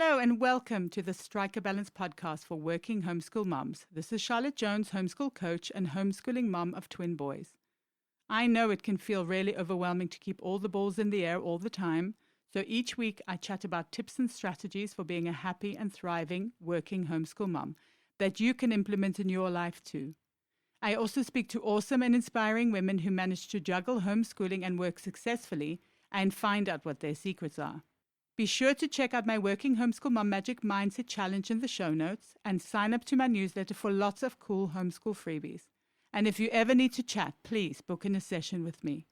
Hello and welcome to the Strike a Balance podcast for Working Homeschool Moms. This is Charlotte Jones, homeschool coach and homeschooling mom of twin boys. I know it can feel really overwhelming to keep all the balls in the air all the time, so each week I chat about tips and strategies for being a happy and thriving working homeschool mom that you can implement in your life too. I also speak to awesome and inspiring women who manage to juggle homeschooling and work successfully and find out what their secrets are. Be sure to check out my Working Homeschool Mom Magic Mindset Challenge in the show notes and sign up to my newsletter for lots of cool homeschool freebies. And if you ever need to chat, please book in a session with me.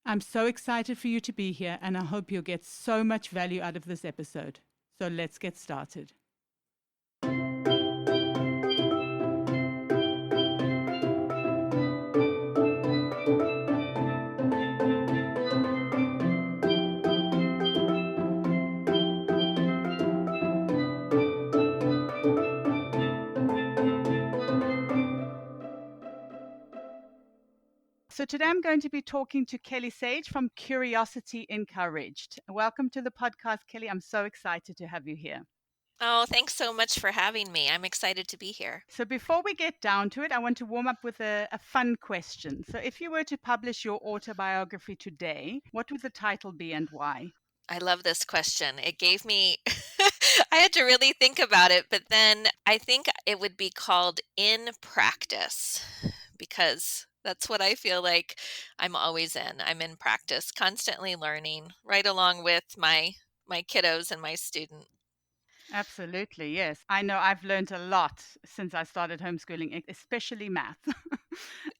I'm so excited for you to be here, and I hope you'll get so much value out of this episode. So let's get started. So today I'm going to be talking to Kelly Sage from Curiosity Encouraged. Welcome to the podcast, Kelly. I'm so excited to have you here. Oh, thanks so much for having me. I'm excited to be here. So before we get down to it, I want to warm up with a fun question. So if you were to publish your autobiography today, what would the title be and why? I love this question. It gave me, I had to really think about it, but then I think it would be called In Practice because that's what I feel like I'm always in. I'm in practice, constantly learning, right along with my kiddos and my student. Absolutely, yes. I know I've learned a lot since I started homeschooling, especially math.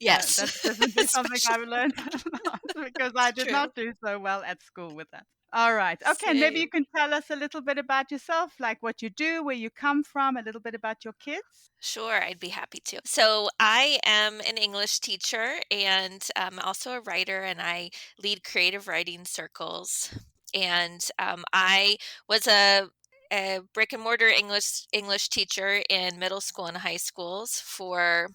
Yes, That's definitely something especially I've learned a lot because I it's did true. not do so well at school with that. All right. Okay. And maybe you Same. can tell us a little bit about yourself, like what you do, where you come from, a little bit about your kids. Sure, I'd be happy to. So, I am an English teacher and also a writer, and I lead creative writing circles. And I was a brick and mortar English teacher in middle school and high schools for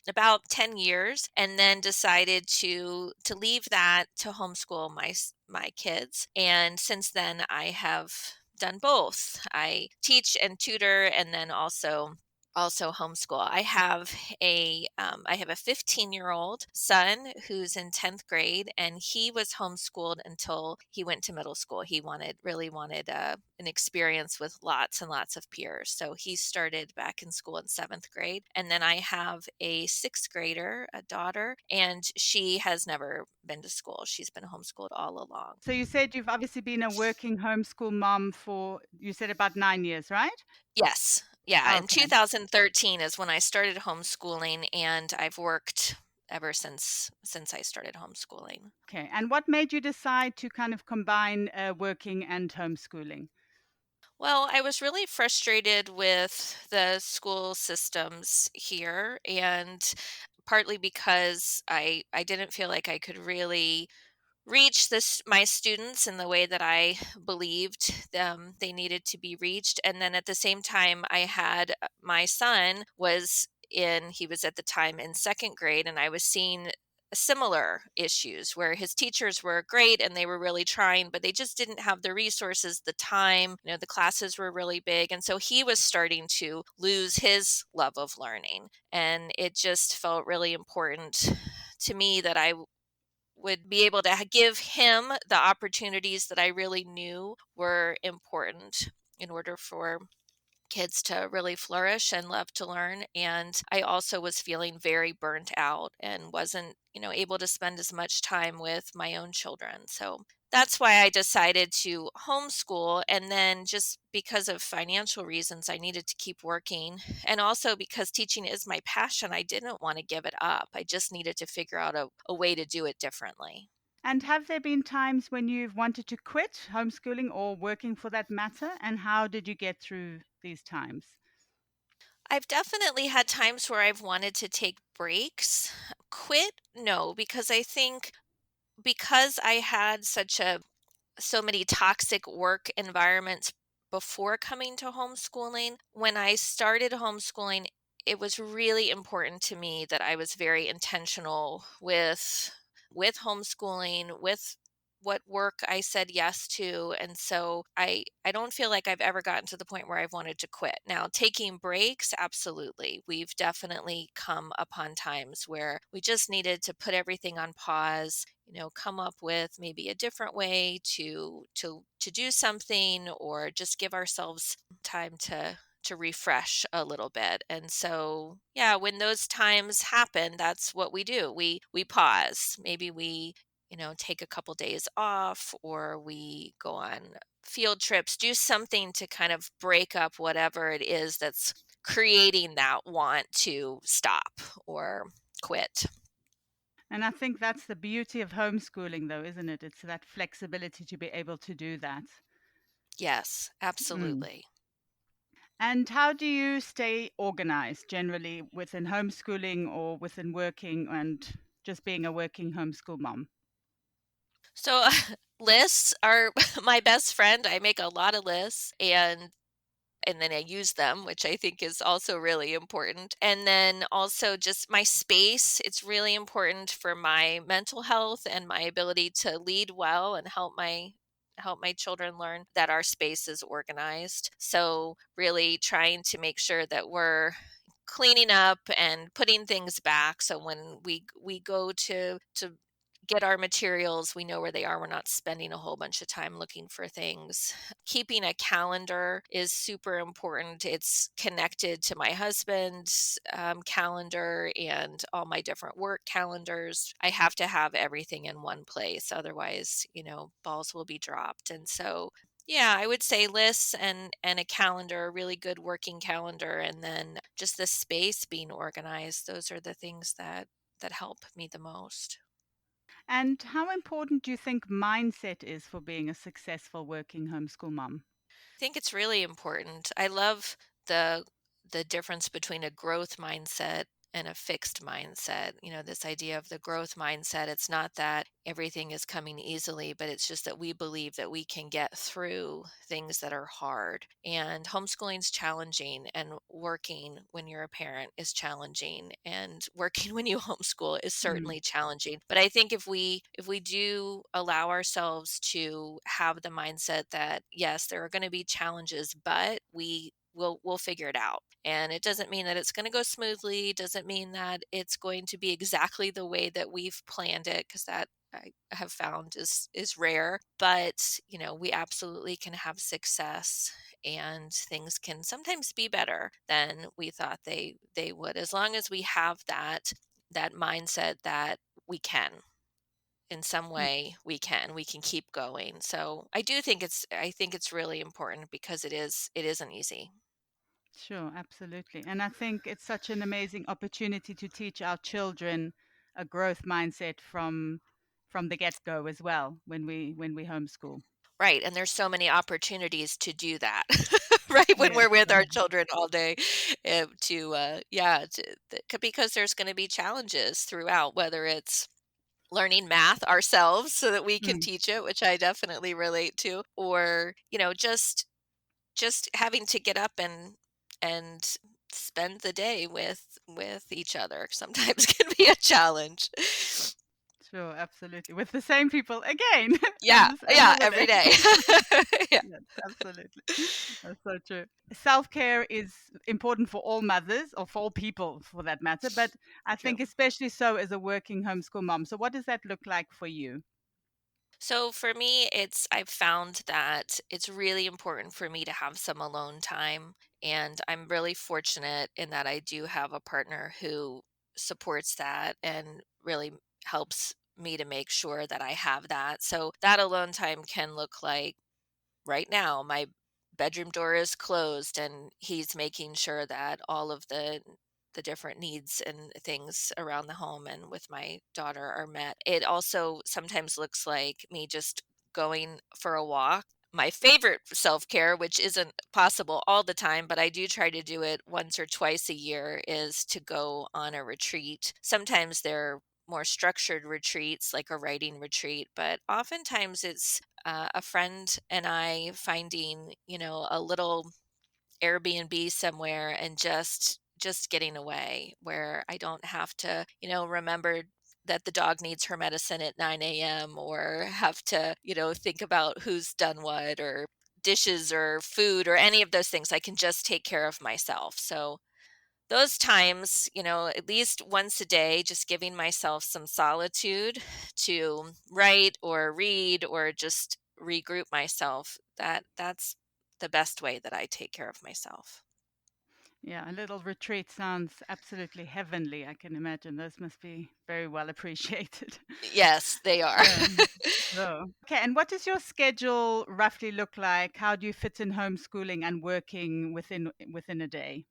about 10 years, and then decided to leave that to homeschool my kids. And since then I have done both. I teach and tutor, and then also homeschool. I have a 15-year-old son who's in 10th grade, and he was homeschooled until he went to middle school. He really wanted an experience with lots and lots of peers, so he started back in school in 7th grade. And then I have a 6th grader, a daughter, and she has never been to school. She's been homeschooled all along. So you said you've obviously been a working homeschool mom for, you said about 9 years, right? Yes. Yeah. In Okay. 2013 is when I started homeschooling, and I've worked ever since I started homeschooling. Okay. And what made you decide to kind of combine working and homeschooling? Well, I was really frustrated with the school systems here, and partly because I didn't feel like I could really reach my students in the way that I believed they needed to be reached. And then at the same time, I had my son he was at the time in 2nd grade, and I was seeing similar issues where his teachers were great and they were really trying, but they just didn't have the resources, the time. The classes were really big, and so he was starting to lose his love of learning, and it just felt really important to me that I would be able to give him the opportunities that I really knew were important in order for kids to really flourish and love to learn. And I also was feeling very burnt out and wasn't, able to spend as much time with my own children. So that's why I decided to homeschool. And then just because of financial reasons, I needed to keep working. And also because teaching is my passion, I didn't want to give it up. I just needed to figure out a way to do it differently. And have there been times when you've wanted to quit homeschooling or working for that matter? And how did you get through these times? I've definitely had times where I've wanted to take breaks. Quit, no, because I think because I had so many toxic work environments before coming to homeschooling, when I started homeschooling, it was really important to me that I was very intentional with homeschooling, with what work I said yes to, and so I don't feel like I've ever gotten to the point where I've wanted to quit. Now, taking breaks, absolutely. We've definitely come upon times where we just needed to put everything on pause, come up with maybe a different way to do something, or just give ourselves time to refresh a little bit. And so, yeah, when those times happen, that's what we do. We pause. Maybe we, take a couple days off, or we go on field trips, do something to kind of break up whatever it is that's creating that want to stop or quit. And I think that's the beauty of homeschooling, though, isn't it? It's that flexibility to be able to do that. Yes, Mm. absolutely. And how do you stay organized generally within homeschooling or within working and just being a working homeschool mom? So lists are my best friend. I make a lot of lists, and then I use them, which I think is also really important. And then also just my space. It's really important for my mental health and my ability to lead well and help my children learn that our space is organized. So really trying to make sure that we're cleaning up and putting things back, so when we go to get our materials, we know where they are. We're not spending a whole bunch of time looking for things. Keeping a calendar is super important. It's connected to my husband's calendar and all my different work calendars. I have to have everything in one place. Otherwise, balls will be dropped. And so, yeah, I would say lists and a calendar, a really good working calendar, and then just the space being organized. Those are the things that help me the most. And how important do you think mindset is for being a successful working homeschool mom? Think it's really important. I love the difference between a growth mindset and a fixed mindset. This idea of the growth mindset, it's not that everything is coming easily, but it's just that we believe that we can get through things that are hard. And homeschooling's challenging, and working when you're a parent is challenging, and working when you homeschool is Mm. certainly challenging. But I think if we do allow ourselves to have the mindset that yes, there are going to be challenges, but we'll figure it out. And it doesn't mean that it's going to go smoothly, doesn't mean that it's going to be exactly the way that we've planned it, because that I have found is rare. But we absolutely can have success, and things can sometimes be better than we thought they would, as long as we have that mindset that we can, in some Mm. way we can keep going. So I think it's really important, because it isn't easy. Sure, absolutely. And I think it's such an amazing opportunity to teach our children a growth mindset from the get-go as well when we homeschool. Right, and there's so many opportunities to do that, right, when Yes. we're with our children all day, to, yeah, because there's gonna be challenges throughout, whether it's learning math ourselves so that we can Mm. teach it, which I definitely relate to, or, just having to get up and spend the day with each other sometimes can be a challenge. Sure, absolutely. With the same people again Yeah, yeah, another every day. day. Yeah, Yes, absolutely. That's so true. Self-care is important for all mothers or for all people for that matter, but I true. think especially so as a working homeschool mom. So what does that look like for you? So for me, I've found that it's really important for me to have some alone time. And I'm really fortunate in that I do have a partner who supports that and really helps me to make sure that I have that. So that alone time can look like, right now, my bedroom door is closed, and he's making sure that all of the different needs and things around the home and with my daughter are met. It also sometimes looks like me just going for a walk. My favorite self-care, which isn't possible all the time, but I do try to do it once or twice a year, is to go on a retreat. Sometimes they're more structured retreats, like a writing retreat, but oftentimes it's a friend and I finding, a little Airbnb somewhere, and just getting away, where I don't have to, remember that the dog needs her medicine at 9 a.m. or have to, think about who's done what or dishes or food or any of those things. I can just take care of myself. So those times, at least once a day, just giving myself some solitude to write or read or just regroup myself, that's the best way that I take care of myself. Yeah, a little retreat sounds absolutely heavenly. I can imagine those must be very well appreciated. Yes, they are. Um, so, okay, and what does your schedule roughly look like? How do you fit in homeschooling and working within a day?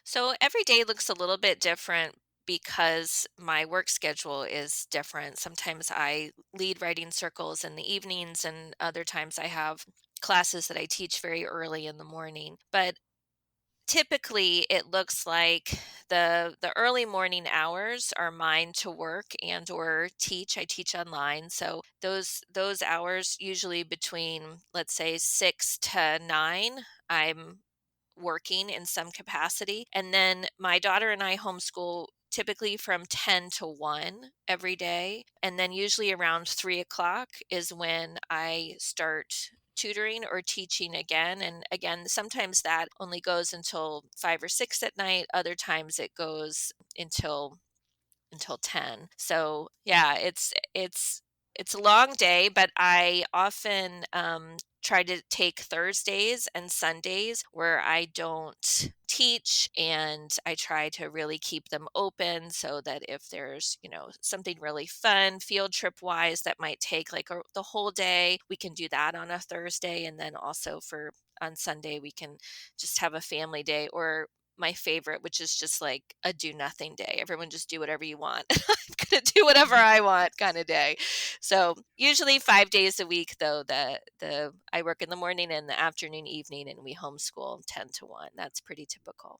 So every day looks a little bit different because my work schedule is different. Sometimes I lead writing circles in the evenings, and other times I have classes that I teach very early in the morning. But typically it looks like the early morning hours are mine to work and or teach. I teach online, so those hours, usually between, let's say, 6 to 9, I'm working in some capacity. And then my daughter and I homeschool typically from 10 to 1 every day. And then usually around 3 o'clock is when I start tutoring or teaching again. And again, sometimes that only goes until 5 or 6 at night. Other times it goes until 10. So, yeah, it's a long day, but I often try to take Thursdays and Sundays where I don't teach, and I try to really keep them open so that if there's, something really fun field trip wise that might take like the whole day, we can do that on a Thursday. And then also for on Sunday, we can just have a family day, or my favorite, which is just like a do nothing day. Everyone just do whatever you want. I'm gonna do whatever I want kind of day. So usually 5 days a week though, the I work in the morning and the afternoon, evening, and we homeschool 10 to 1. That's pretty typical.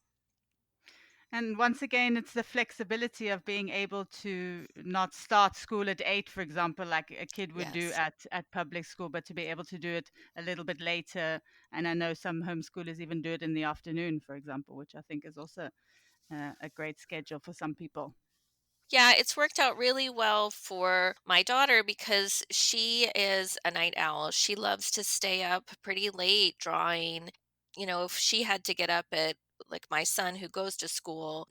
And once again, it's the flexibility of being able to not start school at 8, for example, like a kid would do Yes. at public school, but to be able to do it a little bit later. And I know some homeschoolers even do it in the afternoon, for example, which I think is also a great schedule for some people. Yeah, it's worked out really well for my daughter because she is a night owl. She loves to stay up pretty late drawing. If she had to get up at, like, my son who goes to school,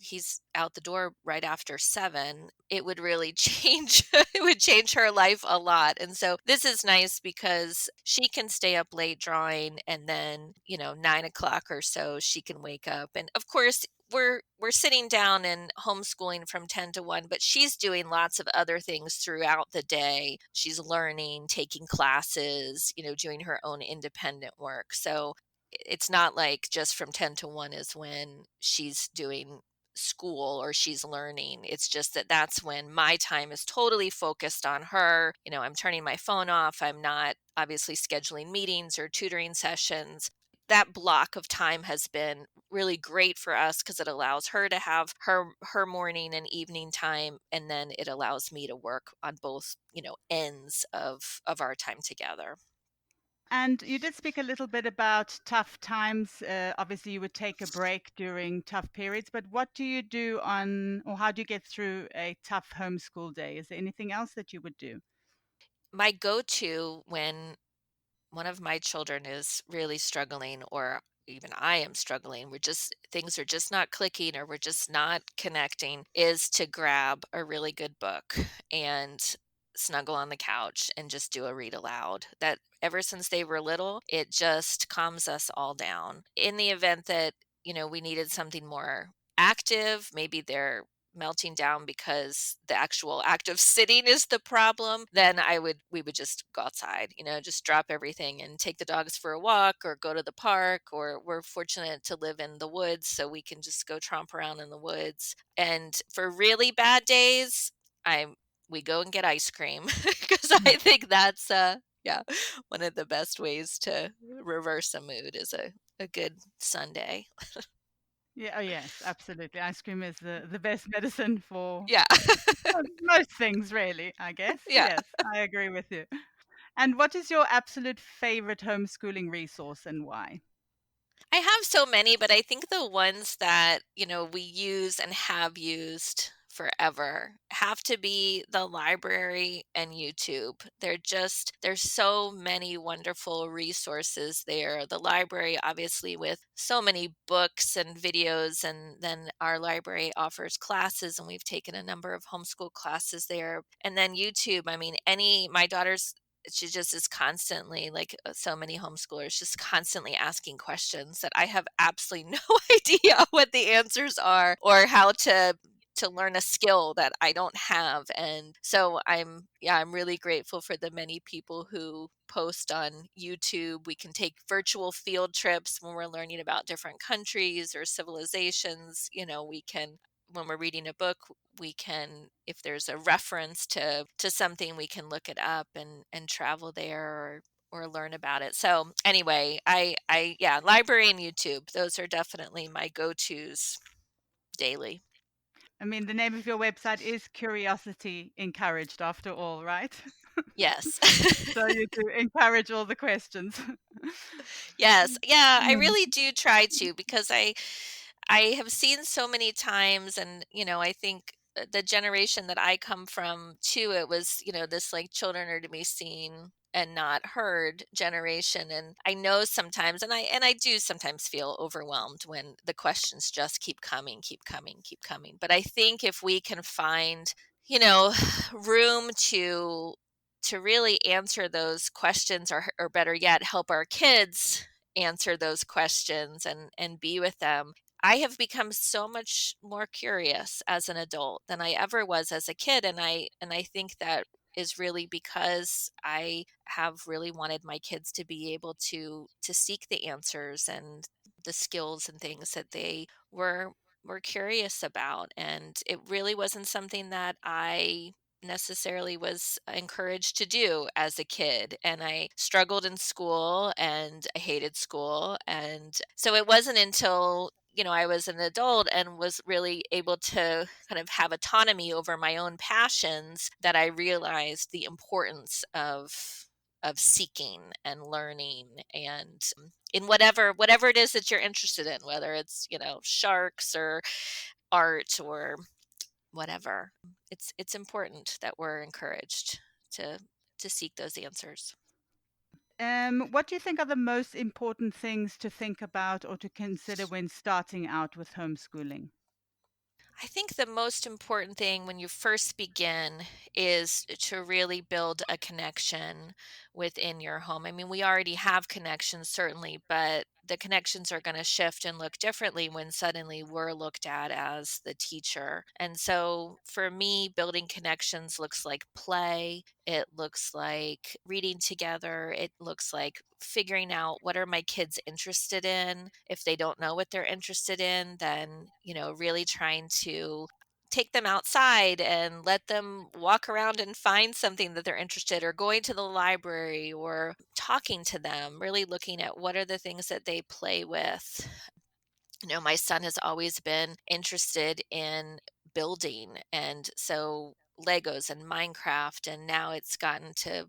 he's out the door right after 7, it would really change it would change her life a lot. And so this is nice because she can stay up late drawing, and then, 9 o'clock or so she can wake up. And of course, we're sitting down and homeschooling from 10 to 1, but she's doing lots of other things throughout the day. She's learning, taking classes, doing her own independent work. So it's not like just from 10 to 1 is when she's doing school or she's learning. It's just that that's when my time is totally focused on her. I'm turning my phone off. I'm not obviously scheduling meetings or tutoring sessions. That block of time has been really great for us because it allows her to have her morning and evening time, and then it allows me to work on both, ends of our time together. And you did speak a little bit about tough times. Obviously, you would take a break during tough periods, but what do you do or how do you get through a tough homeschool day? Is there anything else that you would do? My go-to when one of my children is really struggling, or even I am struggling, things are just not clicking or we're just not connecting, is to grab a really good book and snuggle on the couch and just do a read aloud. That ever since they were little, it just calms us all down. In the event that, we needed something more active, maybe they're melting down because the actual act of sitting is the problem, then we would just go outside, just drop everything and take the dogs for a walk or go to the park, or we're fortunate to live in the woods so we can just go tromp around in the woods. And for really bad days, I we go and get ice cream because I think that's yeah, one of the best ways to reverse a mood is a good Sunday. Yeah, oh yes, absolutely. Ice cream is the best medicine for Yeah. most things, really, I guess. Yeah. Yes, I agree with you. And what is your absolute favorite homeschooling resource and why? I have so many, but I think the ones that, we use and have used forever have to be the library and YouTube. There's so many wonderful resources there. The library, obviously, with so many books and videos, and then our library offers classes, and we've taken a number of homeschool classes there. And then YouTube, I mean, my daughter's she just is constantly like so many homeschoolers just constantly asking questions that I have absolutely no idea what the answers are or how to learn a skill that I don't have. And so I'm really grateful for the many people who post on YouTube. We can take virtual field trips when we're learning about different countries or civilizations. We can when we're reading a book, we can, if there's a reference to something, we can look it up and travel there or learn about it. So anyway, I yeah, library and YouTube, those are definitely my go-tos daily. I mean, the name of your website is Curiosity Encouraged, after all, right? Yes. So you do encourage all the questions. Yes. Yeah, I Mm. really do try to because I have seen so many times, and I think the generation that I come from too, it was, this like children are to be seen and not heard generation. And I know sometimes, and I do sometimes feel overwhelmed when the questions just keep coming, keep coming, keep coming. But I think if we can find, you know, room to really answer those questions, or better yet, help our kids answer those questions and be with them. I have become so much more curious as an adult than I ever was as a kid, and I think that is really because I have really wanted my kids to be able to seek the answers and the skills and things that they were curious about. And it really wasn't something that I necessarily was encouraged to do as a kid. And I struggled in school and I hated school. And so it wasn't until, I was an adult and was really able to kind of have autonomy over my own passions that I realized the importance of seeking and learning and in whatever it is that you're interested in, whether it's, sharks or art or whatever. It's important that we're encouraged to to seek those answers. What do you think are the most important things to think about or to consider when starting out with homeschooling? I think the most important thing when you first begin is to really build a connection within your home. I mean, we already have connections, certainly, but the connections are going to shift and look differently when suddenly we're looked at as the teacher. And so for me, building connections looks like play. It looks like reading together. It looks like figuring out what are my kids interested in. If they don't know what they're interested in, then, really trying to take them outside and let them walk around and find something that they're interested, or going to the library or talking to them, really looking at what are the things that they play with. My son has always been interested in building, and so Legos and Minecraft, and now it's gotten to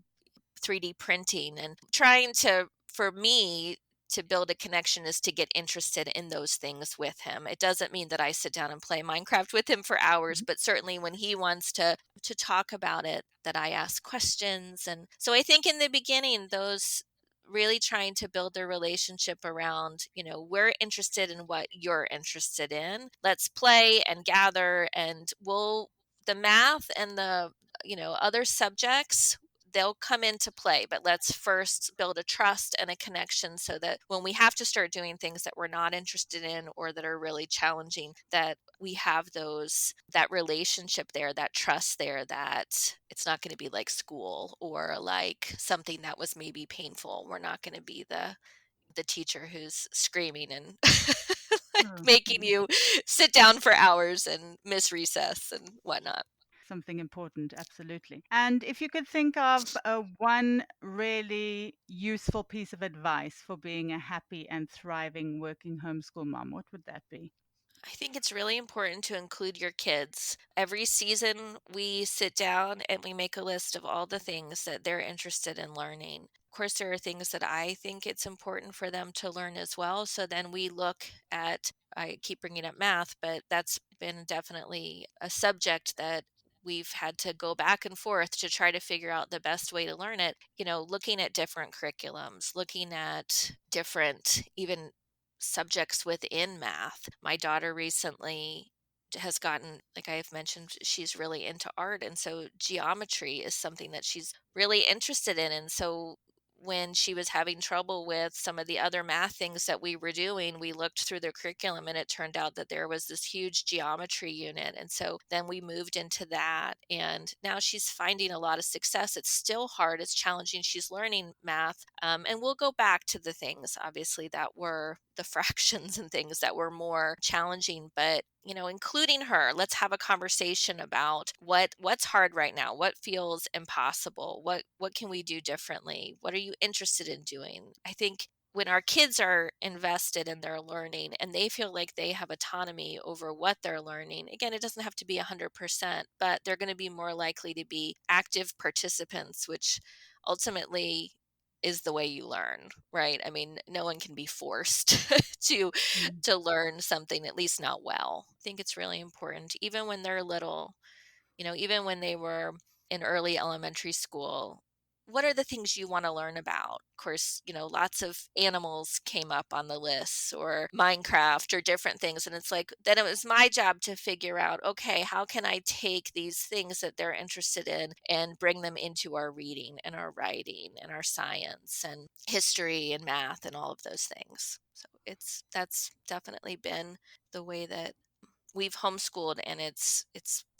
3D printing. And trying to, for me, to build a connection is to get interested in those things with him. It doesn't mean that I sit down and play Minecraft with him for hours, Mhm. but certainly when he wants to talk about it, that I ask questions. And so I think in the beginning, those really trying to build a relationship around, we're interested in what you're interested in. Let's play and gather, and the math and the other subjects, they'll come into play, but let's first build a trust and a connection so that when we have to start doing things that we're not interested in or that are really challenging, that we have that relationship there, that trust there, that it's not going to be like school or like something that was maybe painful. We're not going to be the teacher who's screaming and like Oh, making mm. you sit down for hours and miss recess and whatnot. Something important, absolutely. And if you could think of one really useful piece of advice for being a happy and thriving working homeschool mom, what would that be? I think it's really important to include your kids. Every season, we sit down and we make a list of all the things that they're interested in learning. Of course, there are things that I think it's important for them to learn as well. So then we look at I keep bringing up math, but that's been definitely a subject that we've had to go back and forth to try to figure out the best way to learn it. Looking at different curriculums, looking at different even subjects within math. My daughter recently has gotten, like I have mentioned, she's really into art. And so geometry is something that she's really interested in. And so when she was having trouble with some of the other math things that we were doing, we looked through the curriculum and it turned out that there was this huge geometry unit. And so then we moved into that. And now she's finding a lot of success. It's still hard, it's challenging. She's learning math. And we'll go back to the things, obviously, that were the fractions and things that were more challenging. But including her, let's have a conversation about what's hard right now, what feels impossible, what can we do differently, what are you interested in doing. I think when our kids are invested in their learning and they feel like they have autonomy over what they're learning, again, it doesn't have to be 100%, but they're going to be more likely to be active participants, which ultimately is the way you learn, right? I mean, no one can be forced to Mm. to learn something, at least not well. I think it's really important, even when they're little, even when they were in early elementary school. What are the things you want to learn about? Of course, lots of animals came up on the lists, or Minecraft, or different things. And it's like, then it was my job to figure out, okay, how can I take these things that they're interested in and bring them into our reading and our writing and our science and history and math and all of those things. So that's definitely been the way that we've homeschooled, and it's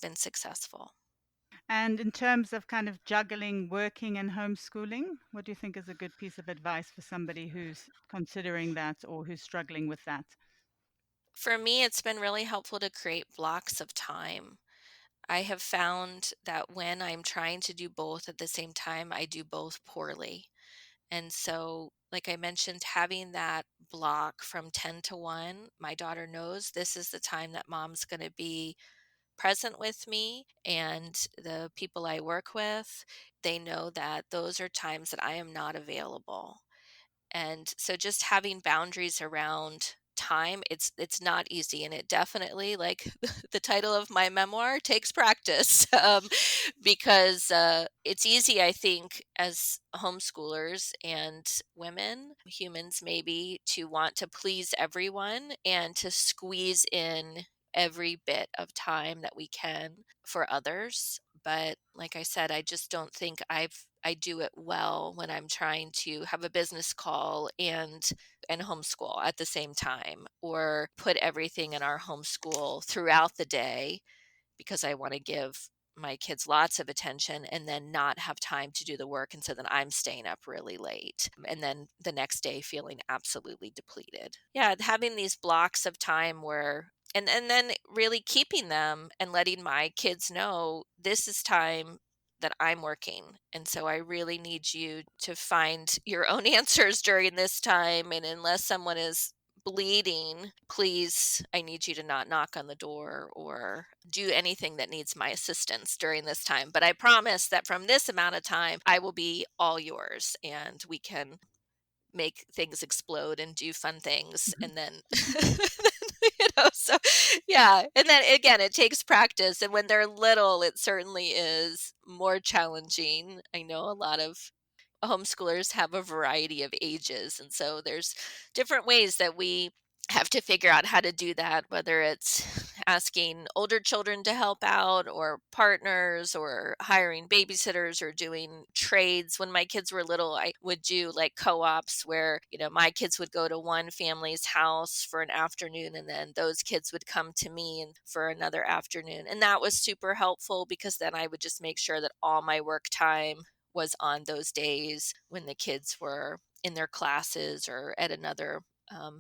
been successful. And in terms of kind of juggling working and homeschooling, what do you think is a good piece of advice for somebody who's considering that or who's struggling with that? For me, it's been really helpful to create blocks of time. I have found that when I'm trying to do both at the same time, I do both poorly. And so, like I mentioned, having that block from 10 to 1, my daughter knows this is the time that mom's going to be present with me, and the people I work with, they know that those are times that I am not available. And so just having boundaries around time, it's not easy, and it definitely, like the title of my memoir, takes practice. Because it's easy, I think, as homeschoolers and women, humans maybe, to want to please everyone and to squeeze in every bit of time that we can for others. But like I said, I just don't think I do it well when I'm trying to have a business call and homeschool at the same time, or put everything in our homeschool throughout the day because I want to give my kids lots of attention and then not have time to do the work. And so then I'm staying up really late and then the next day feeling absolutely depleted. Yeah, having these blocks of time where and then really keeping them and letting my kids know this is time that I'm working. And so I really need you to find your own answers during this time. And unless someone is bleeding, please, I need you to not knock on the door or do anything that needs my assistance during this time. But I promise that from this amount of time, I will be all yours and we can make things explode and do fun things. Mhm. And then, so yeah. And then again, it takes practice. And when they're little, it certainly is more challenging. I know a lot of homeschoolers have a variety of ages. And so there's different ways that we have to figure out how to do that, whether it's asking older children to help out, or partners, or hiring babysitters, or doing trades. When my kids were little, I would do like co ops where, my kids would go to one family's house for an afternoon, and then those kids would come to me and for another afternoon. And that was super helpful because then I would just make sure that all my work time was on those days when the kids were in their classes or at another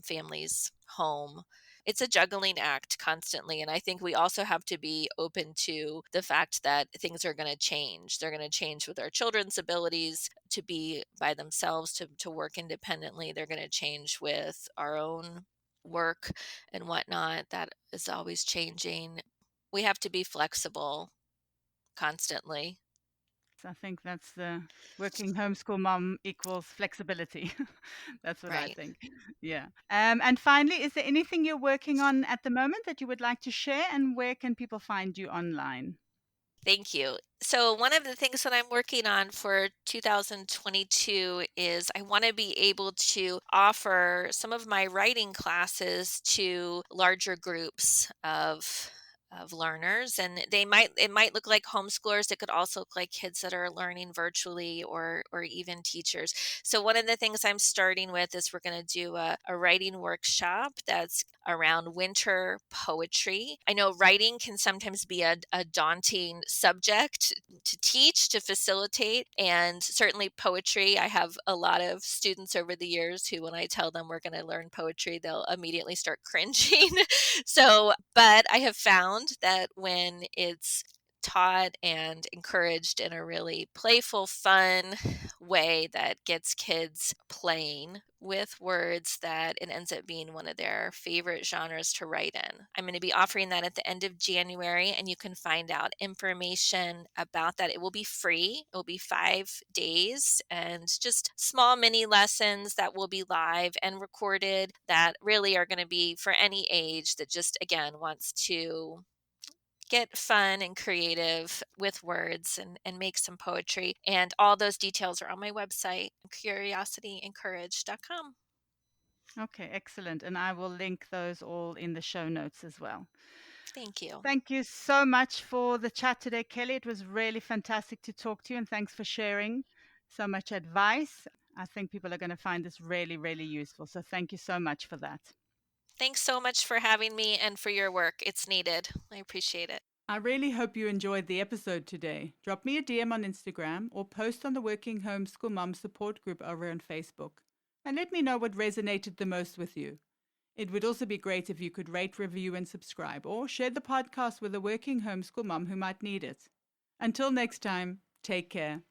family's home. It's a juggling act constantly. And I think we also have to be open to the fact that things are going to change. They're going to change with our children's abilities to be by themselves, to work independently. They're going to change with our own work and whatnot. That is always changing. We have to be flexible constantly. So I think that's the working homeschool mom equals flexibility. That's what I Right. think. Yeah. And finally, is there anything you're working on at the moment that you would like to share, and where can people find you online? Thank you. So, one of the things that I'm working on for 2022 is I want to be able to offer some of my writing classes to larger groups of learners, and it might look like homeschoolers. It could also look like kids that are learning virtually, or even teachers. So one of the things I'm starting with is we're going to do a writing workshop that's around winter poetry. I know writing can sometimes be a daunting subject to teach, to facilitate, and certainly poetry. I have a lot of students over the years who, when I tell them we're going to learn poetry, they'll immediately start cringing. So, but I have found that when it's taught and encouraged in a really playful, fun way that gets kids playing with words, that it ends up being one of their favorite genres to write in. I'm going to be offering that at the end of January, and you can find out information about that. It will be free. It will be 5 days and just small mini lessons that will be live and recorded that really are going to be for any age that just, again, wants to get fun and creative with words and make some poetry. And all those details are on my website, curiosityandcourage.com. Okay, excellent. And I will link those all in the show notes as well. Thank you. Thank you so much for the chat today, Kelly. It was really fantastic to talk to you, and thanks for sharing so much advice. I think people are going to find this really, really useful. So thank you so much for that. Thanks so much for having me and for your work. It's needed. I appreciate it. I really hope you enjoyed the episode today. Drop me a DM on Instagram or post on the Working Homeschool Mom support group over on Facebook, and let me know what resonated the most with you. It would also be great if you could rate, review, and subscribe, or share the podcast with a working homeschool mom who might need it. Until next time, take care.